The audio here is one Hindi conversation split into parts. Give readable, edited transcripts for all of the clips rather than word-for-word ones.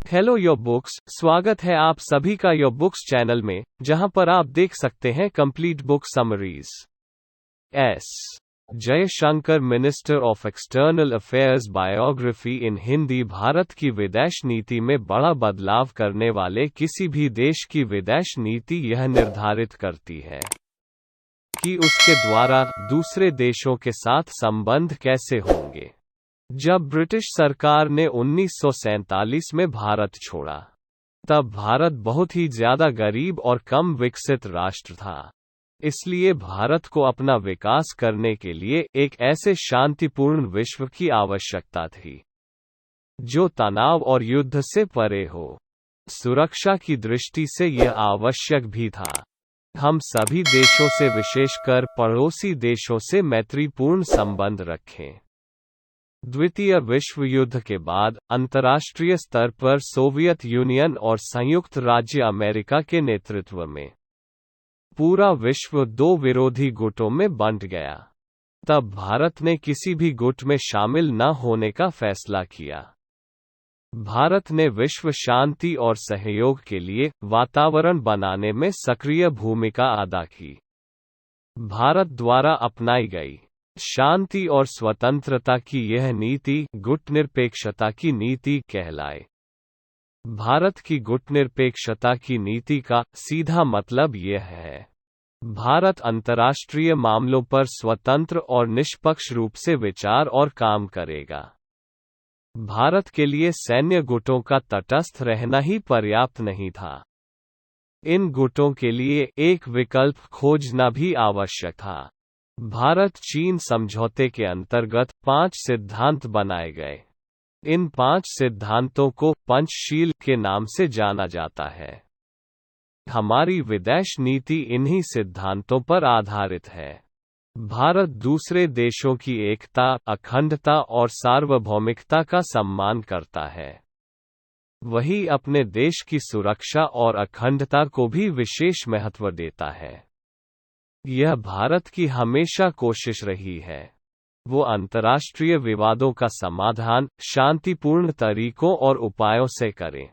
हेलो योर बुक्स, स्वागत है आप सभी का योर बुक्स चैनल में, जहां पर आप देख सकते हैं complete book summaries. S Jaishankar minister of external affairs biography in Hindi. Bharat की विदेश नीति में बड़ा बदलाव करने वाले किसी भी देश की विदेश नीति यह निर्धारित करती है कि उसके द्वारा दूसरे देशों के साथ संबंध कैसे होंगे। जब ब्रिटिश सरकार ने 1947 में भारत छोड़ा, तब भारत बहुत ही ज्यादा गरीब और कम विकसित राष्ट्र था। इसलिए भारत को अपना विकास करने के लिए एक ऐसे शांतिपूर्ण विश्व की आवश्यकता थी जो तनाव और युद्ध से परे हो। सुरक्षा की दृष्टि से यह आवश्यक भी था। हम सभी देशों से, विशेषकर पड़ोसी देशों से मैत्रीपूर्ण संबंध रखें। द्वितीय विश्व युद्ध के बाद अंतर्राष्ट्रीय स्तर पर सोवियत यूनियन और संयुक्त राज्य अमेरिका के नेतृत्व में पूरा विश्व दो विरोधी गुटों में बंट गया। तब भारत ने किसी भी गुट में शामिल न होने का फैसला किया। भारत ने विश्व शांति और सहयोग के लिए वातावरण बनाने में सक्रिय भूमिका अदा की। भारत द्वारा अपनाई गई शांति और स्वतंत्रता की यह नीति गुटनिरपेक्षता की नीति कहलाए। भारत की गुटनिरपेक्षता की नीति का सीधा मतलब यह है, भारत अंतर्राष्ट्रीय मामलों पर स्वतंत्र और निष्पक्ष रूप से विचार और काम करेगा। भारत के लिए सैन्य गुटों का तटस्थ रहना ही पर्याप्त नहीं था। इन गुटों के लिए एक विकल्प खोजना भी आवश्यक था। भारत चीन समझौते के अंतर्गत 5 सिद्धांत बनाए गए। इन 5 सिद्धांतों को पंचशील के नाम से जाना जाता है। हमारी विदेश नीति इन्हीं सिद्धांतों पर आधारित है। भारत दूसरे देशों की एकता, अखंडता और सार्वभौमिकता का सम्मान करता है। वही अपने देश की सुरक्षा और अखंडता को भी विशेष महत्व देता है। यह भारत की हमेशा कोशिश रही है वो अंतर्राष्ट्रीय विवादों का समाधान शांतिपूर्ण तरीकों और उपायों से करे,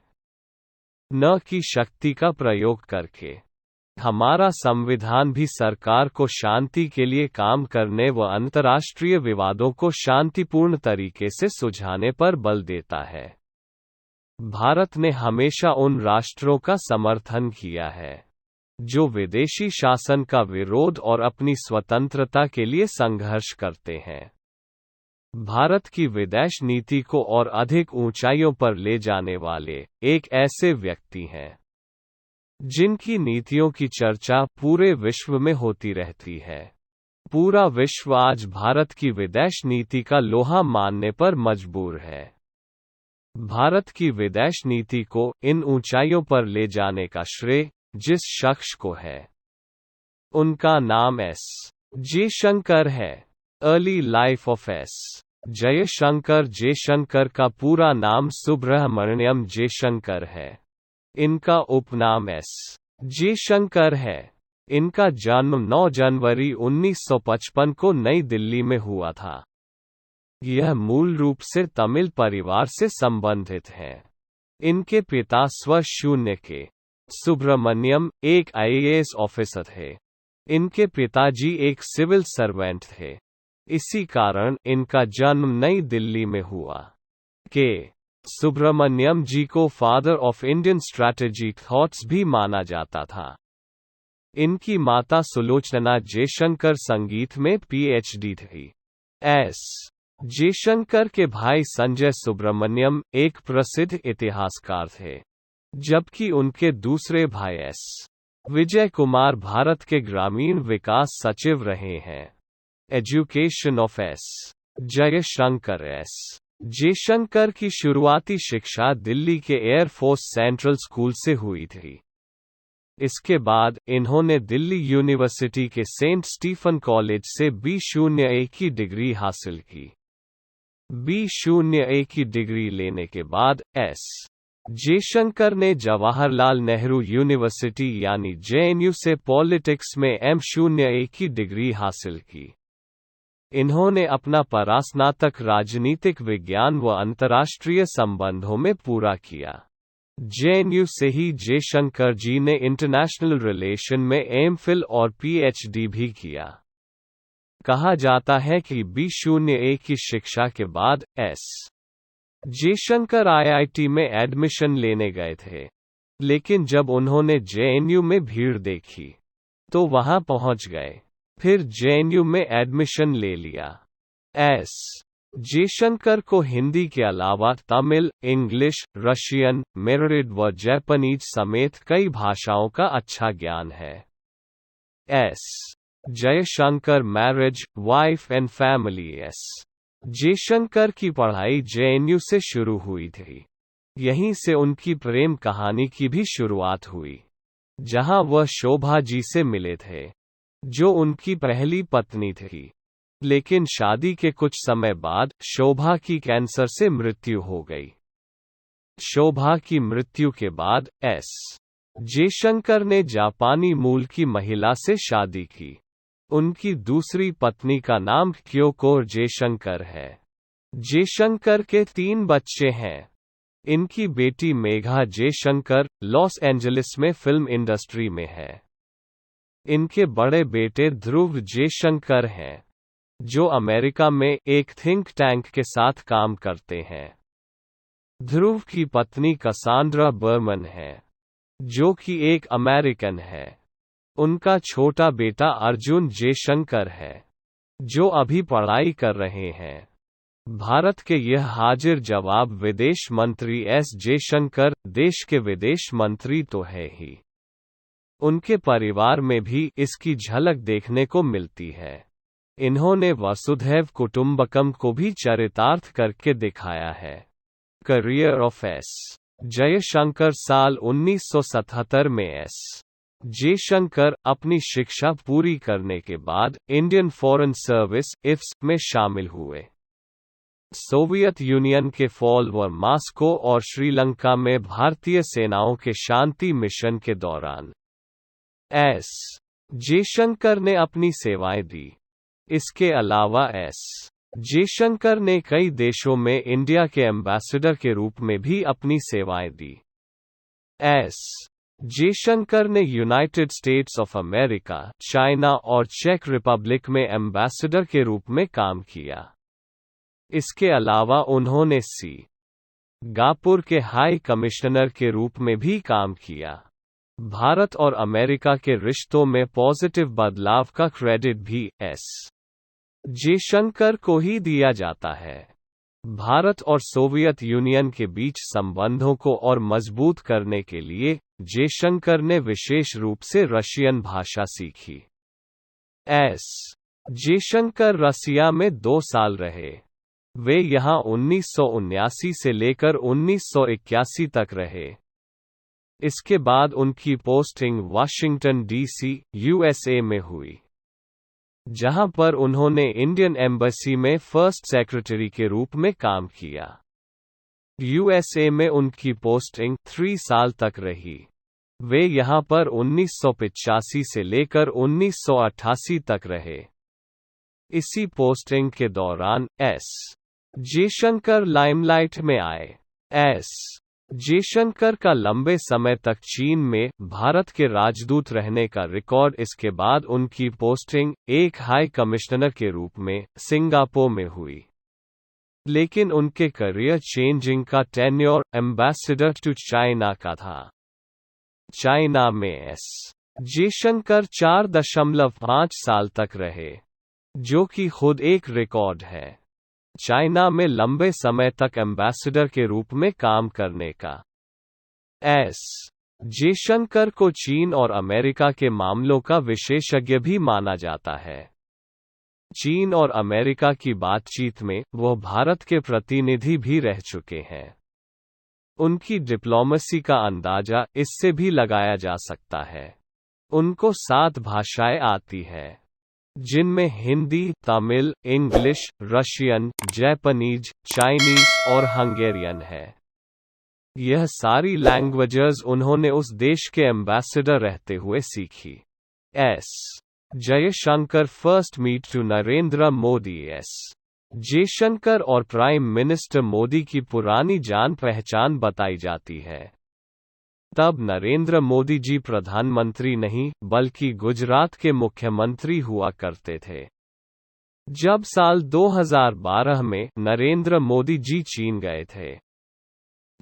न कि शक्ति का प्रयोग करके। हमारा संविधान भी सरकार को शांति के लिए काम करने व अंतर्राष्ट्रीय विवादों को शांतिपूर्ण तरीके से सुलझाने पर बल देता है। भारत ने हमेशा उन राष्ट्रों का समर्थन किया है जो विदेशी शासन का विरोध और अपनी स्वतंत्रता के लिए संघर्ष करते हैं। भारत की विदेश नीति को और अधिक ऊंचाइयों पर ले जाने वाले एक ऐसे व्यक्ति हैं जिनकी नीतियों की चर्चा पूरे विश्व में होती रहती है। पूरा विश्व आज भारत की विदेश नीति का लोहा मानने पर मजबूर है। भारत की विदेश नीति को इन ऊंचाइयों पर ले जाने का श्रेय जिस शख्स को है, उनका नाम एस जयशंकर है। Early life of S Jaishankar. Jaishankar का पूरा नाम सुब्रह्मण्यम जयशंकर है। इनका उपनाम एस जयशंकर है। इनका जन्म 9 जनवरी 1955 को नई दिल्ली में हुआ था। यह मूल रूप से तमिल परिवार से संबंधित है। इनके पिता स्वशून्य के सुब्रमण्यम एक आईएएस ऑफिसर थे। इनके पिताजी एक सिविल सर्वेंट थे। इसी कारण इनका जन्म नई दिल्ली में हुआ। के सुब्रमण्यम जी को father of Indian strategic thoughts भी माना जाता था। इनकी माता सुलोचना जयशंकर संगीत में पीएचडी थी। एस जयशंकर के भाई संजय सुब्रमण्यम एक प्रसिद्ध इतिहासकार थे, जबकि उनके दूसरे भाई एस विजय कुमार भारत के ग्रामीण विकास सचिव रहे हैं। Education of S Jaishankar. S Jaishankar की शुरुआती शिक्षा दिल्ली के एयरफोर्स सेंट्रल स्कूल से हुई थी। इसके बाद इन्होंने दिल्ली यूनिवर्सिटी के सेंट स्टीफन कॉलेज से B.A की डिग्री हासिल की। B.A की डिग्री लेने के बाद एस जयशंकर ने जवाहरलाल नेहरू यूनिवर्सिटी यानी JNU से पॉलिटिक्स में M.A की डिग्री हासिल की। इन्होंने अपना परास्नातक राजनीतिक विज्ञान व अंतर्राष्ट्रीय संबंधों में पूरा किया। जेएनयू से ही जयशंकर जी ने इंटरनेशनल रिलेशन में एमफिल और पीएचडी भी किया। कहा जाता है कि B01 की शिक्षा के बाद एस जयशंकर आईआईटी में एडमिशन लेने गए थे, लेकिन जब उन्होंने जेएनयू में भीड़ देखी तो वहां पहुंच गए। फिर जेएनयू में एडमिशन ले लिया। एस जयशंकर को हिंदी के अलावा तमिल, इंग्लिश, रशियन, मैंडरिन व जापानीज समेत कई भाषाओं का अच्छा ज्ञान है। S Jaishankar marriage, wife and family. S Jaishankar की पढ़ाई जेएनयू से शुरू हुई थी। यहीं से उनकी प्रेम कहानी की भी शुरुआत हुई, जहां वह शोभा जी से मिले थे, जो उनकी पहली पत्नी थी। लेकिन शादी के कुछ समय बाद शोभा की कैंसर से मृत्यु हो गई। शोभा की मृत्यु के बाद एस जयशंकर ने जापानी मूल की महिला से शादी की। उनकी दूसरी पत्नी का नाम क्योको जयशंकर है। जयशंकर के 3 बच्चे हैं। इनकी बेटी मेघा जयशंकर लॉस एंजलिस में फिल्म इंडस्ट्री में है। इनके बड़े बेटे ध्रुव जयशंकर हैं, जो अमेरिका में एक थिंक टैंक के साथ काम करते हैं। ध्रुव की पत्नी कसांड्रा बर्मन है, जो कि एक अमेरिकन है। उनका छोटा बेटा अर्जुन जयशंकर है, जो अभी पढ़ाई कर रहे हैं। भारत के यह हाजिर जवाब विदेश मंत्री एस जयशंकर देश के विदेश मंत्री तो है ही, उनके परिवार में भी इसकी झलक देखने को मिलती है। इन्होंने वसुधैव कुटुंबकम को भी चरितार्थ करके दिखाया है। Career of S Jaishankar. साल 1977 में एस जयशंकर अपनी शिक्षा पूरी करने के बाद इंडियन फॉरेन सर्विस (IFS) में शामिल हुए। सोवियत यूनियन के फॉल व मॉस्को और श्रीलंका में भारतीय सेनाओं के शांति मिशन के दौरान एस जयशंकर ने अपनी सेवाएं दी। इसके अलावा एस जयशंकर ने कई देशों में इंडिया के एम्बेसडर के रूप में भी अपनी सेवाएं दी। एस जयशंकर ने United states of America, China और चेक रिपब्लिक में एम्बेसडर के रूप में काम किया। इसके अलावा उन्होंने सिंगापुर के हाई कमिश्नर के रूप में भी काम किया। भारत और अमेरिका के रिश्तों में पॉजिटिव बदलाव का क्रेडिट भी एस जयशंकर को ही दिया जाता है। भारत और सोवियत यूनियन के बीच संबंधों को और मजबूत करने के लिए जयशंकर ने विशेष रूप से रशियन भाषा सीखी। एस जयशंकर रसिया में 2 साल रहे। वे यहाँ 1979 से लेकर 1981 तक रहे। इसके बाद उनकी पोस्टिंग वाशिंगटन डीसी, यूएसए में हुई, जहां पर उन्होंने इंडियन एम्बेसी में फर्स्ट सेक्रेटरी के रूप में काम किया। यूएसए में उनकी पोस्टिंग 3 साल तक रही। वे यहां पर 1985 से लेकर 1988 तक रहे। इसी पोस्टिंग के दौरान एस जयशंकर लाइमलाइट में आए। एस जयशंकर का लंबे समय तक चीन में भारत के राजदूत रहने का रिकॉर्ड। इसके बाद उनकी पोस्टिंग एक हाई कमिश्नर के रूप में सिंगापुर में हुई, लेकिन उनके करियर चेंजिंग का टेन्योर एम्बेसडर टू चाइना का था। चाइना में एस जयशंकर 4.5 साल तक रहे, जो कि खुद एक रिकॉर्ड है। चाइना में लंबे समय तक एम्बेसडर के रूप में काम करने का। एस जयशंकर को चीन और अमेरिका के मामलों का विशेषज्ञ भी माना जाता है। चीन और अमेरिका की बातचीत में वो भारत के प्रतिनिधि भी रह चुके हैं। उनकी डिप्लोमेसी का अंदाजा इससे भी लगाया जा सकता है। उनको 7 भाषाएं आती हैं, जिनमें Hindi, Tamil, English, Russian, Japanese, Chinese और हंगेरियन है। यह सारी लैंग्वेजेस उन्होंने उस देश के एम्बेसडर रहते हुए सीखी। S Jaishankar first meet to Narendra Modi. S Jaishankar और प्राइम मिनिस्टर मोदी की पुरानी जान पहचान बताई जाती है। तब नरेंद्र मोदी जी प्रधानमंत्री नहीं बल्कि गुजरात के मुख्यमंत्री हुआ करते थे। जब साल 2012 में नरेंद्र मोदी जी चीन गए थे,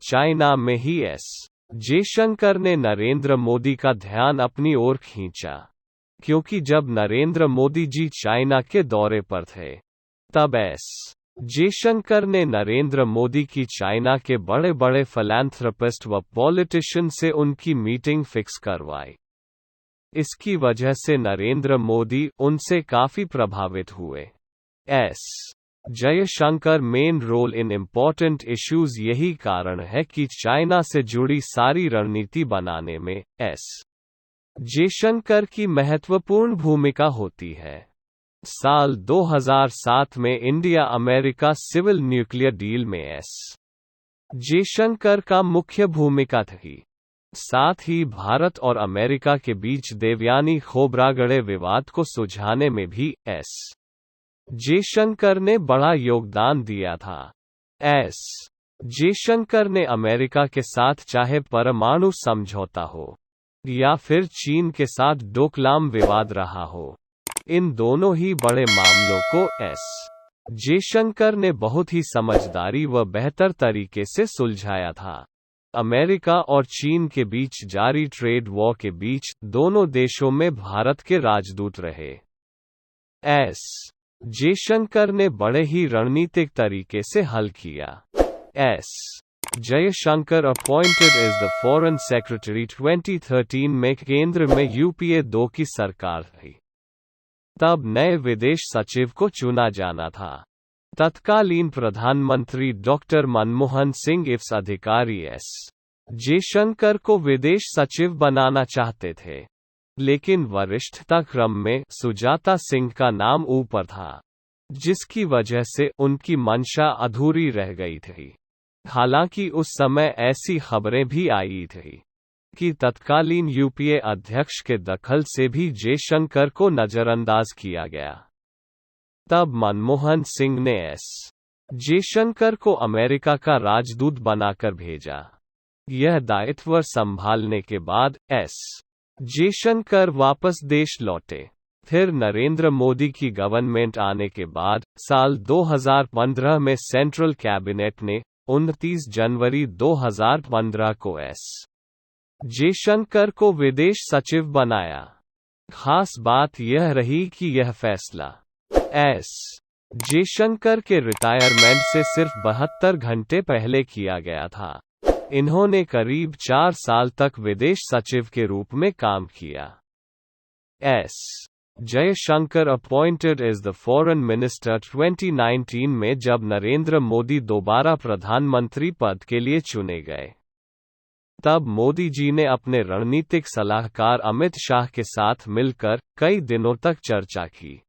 चाइना में ही एस जयशंकर ने नरेंद्र मोदी का ध्यान अपनी ओर खींचा, क्योंकि जब नरेंद्र मोदी जी चाइना के दौरे पर थे, तब एस जयशंकर ने नरेंद्र मोदी की चाइना के बड़े बड़े फिलैंथ्रोपिस्ट व पॉलिटिशियन से उनकी मीटिंग फिक्स करवाई। इसकी वजह से नरेंद्र मोदी उनसे काफी प्रभावित हुए। S Jaishankar main role in important issues. यही कारण है कि चाइना से जुड़ी सारी रणनीति बनाने में एस जयशंकर की महत्वपूर्ण भूमिका होती है। साल 2007 में India America civil nuclear deal में एस जयशंकर का मुख्य भूमिका थी। साथ ही भारत और अमेरिका के बीच देवयानी खोब्रागड़े विवाद को सुलझाने में भी एस जयशंकर ने बड़ा योगदान दिया था। एस जयशंकर ने अमेरिका के साथ चाहे परमाणु समझौता हो या फिर चीन के साथ डोकलाम विवाद रहा हो, इन दोनों ही बड़े मामलों को एस जयशंकर ने बहुत ही समझदारी व बेहतर तरीके से सुलझाया था। अमेरिका और चीन के बीच जारी ट्रेड वॉर के बीच दोनों देशों में भारत के राजदूत रहे। एस जयशंकर ने बड़े ही रणनीतिक तरीके से हल किया। S Jaishankar appointed as the foreign secretary 2013 में केंद्र में यूपीए 2 की सरकार थी। तब नए विदेश सचिव को चुना जाना था। तत्कालीन प्रधानमंत्री डॉक्टर मनमोहन सिंह इस अधिकारी एस जयशंकर को विदेश सचिव बनाना चाहते थे, लेकिन वरिष्ठता क्रम में सुजाता सिंह का नाम ऊपर था, जिसकी वजह से उनकी मंशा अधूरी रह गई थी। हालांकि उस समय ऐसी खबरें भी आई थी कि तत्कालीन यूपीए अध्यक्ष के दखल से भी जयशंकर को नजरअंदाज किया गया। तब मनमोहन सिंह ने एस जयशंकर को अमेरिका का राजदूत बनाकर भेजा। यह दायित्व संभालने के बाद एस जयशंकर वापस देश लौटे। फिर नरेंद्र मोदी की गवर्नमेंट आने के बाद साल 2015 में सेंट्रल कैबिनेट ने 29 जनवरी 2015 को एस जयशंकर को विदेश सचिव बनाया। खास बात यह रही कि यह फैसला एस जयशंकर के रिटायरमेंट से सिर्फ 72 घंटे पहले किया गया था। इन्होंने करीब 4 साल तक विदेश सचिव के रूप में काम किया। S Jaishankar appointed as the foreign minister 2019 में जब नरेंद्र मोदी दोबारा प्रधानमंत्री पद के लिए चुने गए, तब मोदी जी ने अपने रणनीतिक सलाहकार अमित शाह के साथ मिलकर कई दिनों तक चर्चा की।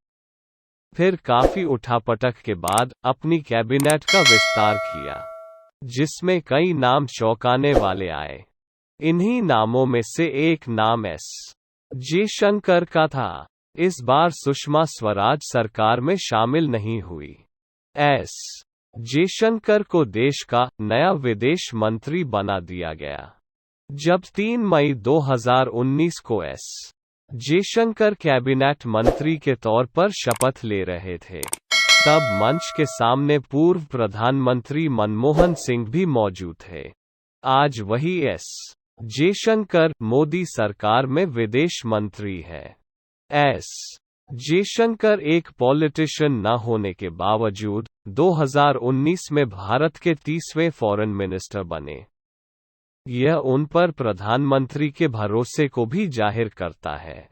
फिर काफी उठापटक के बाद अपनी कैबिनेट का विस्तार किया, जिसमें कई नाम चौंकाने वाले आए। इन्हीं नामों में से एक नाम एस जयशंकर का था। इस बार सुषमा स्वराज सरकार में शामिल नहीं हुई। एस जयशंकर को देश का नया विदेश मंत्री बना दिया गया। जब 3 मई 2019 को एस जयशंकर कैबिनेट मंत्री के तौर पर शपथ ले रहे थे, तब मंच के सामने पूर्व प्रधानमंत्री मनमोहन सिंह भी मौजूद थे। आज वही एस जयशंकर मोदी सरकार में विदेश मंत्री है। एस जयशंकर एक पॉलिटिशियन न होने के बावजूद 2019 में भारत के 30वें फॉरेन मिनिस्टर बने। यह उन पर प्रधानमंत्री के भरोसे को भी जाहिर करता है।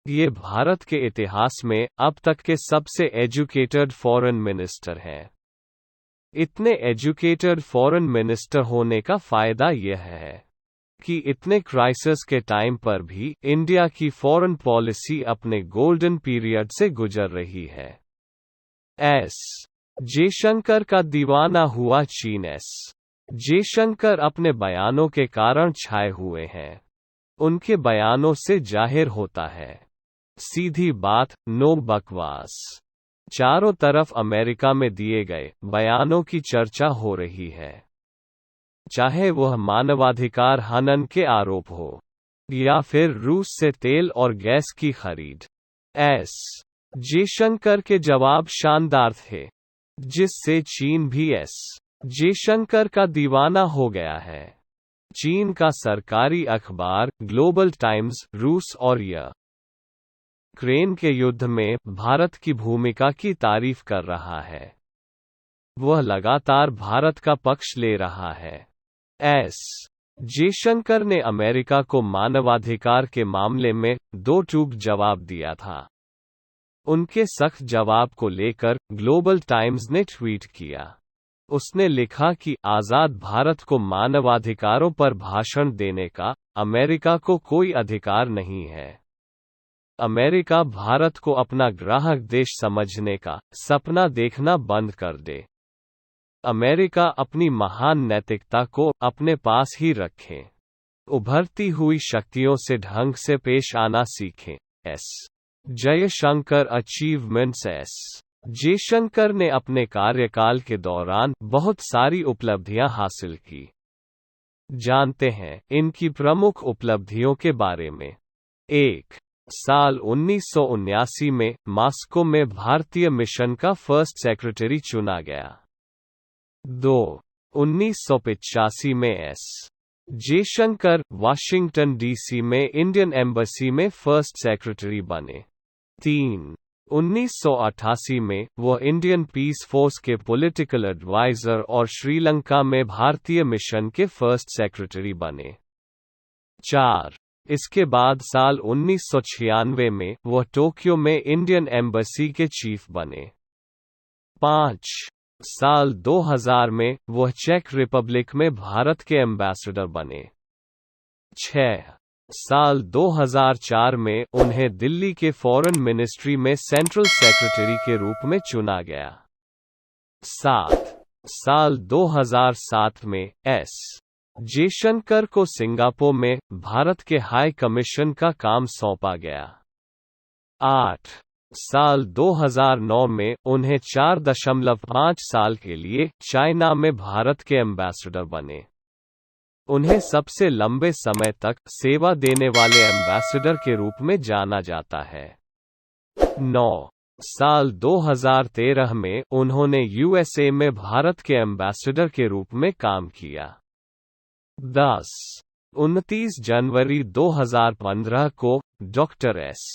ये भारत के इतिहास में अब तक के सबसे एजुकेटेड फॉरेन मिनिस्टर हैं। इतने एजुकेटेड फॉरेन मिनिस्टर होने का फायदा यह है कि इतने क्राइसिस के टाइम पर भी इंडिया की फॉरेन पॉलिसी अपने गोल्डन पीरियड से गुजर रही है। एस जयशंकर का दीवाना हुआ चीन। एस जयशंकर अपने बयानों के कारण छाए हुए हैं। उनके बयानों से जाहिर होता है, सीधी बात, नो बकवास। चारों तरफ अमेरिका में दिए गए बयानों की चर्चा हो रही है। चाहे वह मानवाधिकार हनन के आरोप हो या फिर रूस से तेल और गैस की खरीद। एस जयशंकर के जवाब शानदार थे, जिससे चीन भी एस जयशंकर का दीवाना हो गया है। चीन का सरकारी अखबार ग्लोबल टाइम्स रूस और यूक्रेन के युद्ध में भारत की भूमिका की तारीफ कर रहा है। वह लगातार भारत का पक्ष ले रहा है। एस जयशंकर ने अमेरिका को मानवाधिकार के मामले में दो टूक जवाब दिया था। उनके सख्त जवाब को लेकर ग्लोबल टाइम्स ने ट्वीट किया। उसने लिखा कि आज़ाद भारत को मानवाधिकारों पर भाषण देने का अमेरिका को कोई अधिकार नहीं है। अमेरिका भारत को अपना ग्राहक देश समझने का सपना देखना बंद कर दे। अमेरिका अपनी महान नैतिकता को अपने पास ही रखे। उभरती हुई शक्तियों से ढंग से पेश आना सीखें। S Jaishankar achievements. S Jaishankar ने अपने कार्यकाल के दौरान बहुत सारी उपलब्धियां हासिल की। जानते हैं इनकी प्रमुख उपलब्धियों के बारे में। 1. साल 1979 में मॉस्को में भारतीय मिशन का फर्स्ट सेक्रेटरी चुना गया। 2. 1985 में एस जयशंकर वाशिंगटन डीसी में इंडियन एम्बेसी में फर्स्ट सेक्रेटरी बने। 3. 1988 में वह इंडियन पीस फोर्स के पॉलिटिकल एडवाइजर और श्रीलंका में भारतीय मिशन के फर्स्ट सेक्रेटरी बने। 4. इसके बाद साल 1996 में वह टोक्यो में इंडियन एम्बेसी के चीफ बने। 5. साल 2000 में वह चेक रिपब्लिक में भारत के एम्बेसडर बने। 6. साल 2004 में उन्हें दिल्ली के फॉरेन मिनिस्ट्री में सेंट्रल सेक्रेटरी के रूप में चुना गया। 7. साल 2007 में एस जयशंकर को सिंगापुर में भारत के हाई कमीशन का काम सौंपा गया। 8. साल 2009 में उन्हें 4.5 साल के लिए चाइना में भारत के एम्बेसडर बने। उन्हें सबसे लंबे समय तक सेवा देने वाले एम्बेसडर के रूप में जाना जाता है। 9. साल 2013 में उन्होंने यूएसए में भारत के एम्बेसडर के रूप में काम किया। 10. 29 जनवरी 2015 को डॉक्टर एस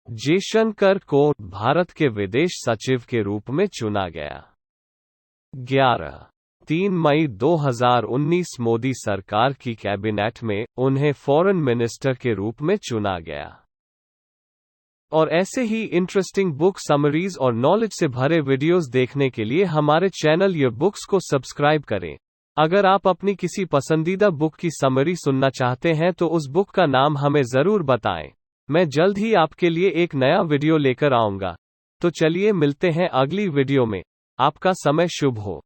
जयशंकर को भारत के विदेश सचिव के रूप में चुना गया। 11. 3 मई 2019 मोदी सरकार की कैबिनेट में उन्हें फॉरेन मिनिस्टर के रूप में चुना गया। और ऐसे ही इंटरेस्टिंग बुक समरीज और नॉलेज से भरे वीडियोस देखने के लिए हमारे चैनल ये बुक्स को सब्सक्राइब करें। अगर आप अपनी किसी पसंदीदा बुक की समरी सुनना चाहते हैं तो उस बुक का नाम हमें ज़रूर बताएं। मैं जल्द ही आपके लिए एक नया वीडियो लेकर आऊँगा। तो चलिए मिलते हैं अगली वीडियो में। आपका समय शुभ हो।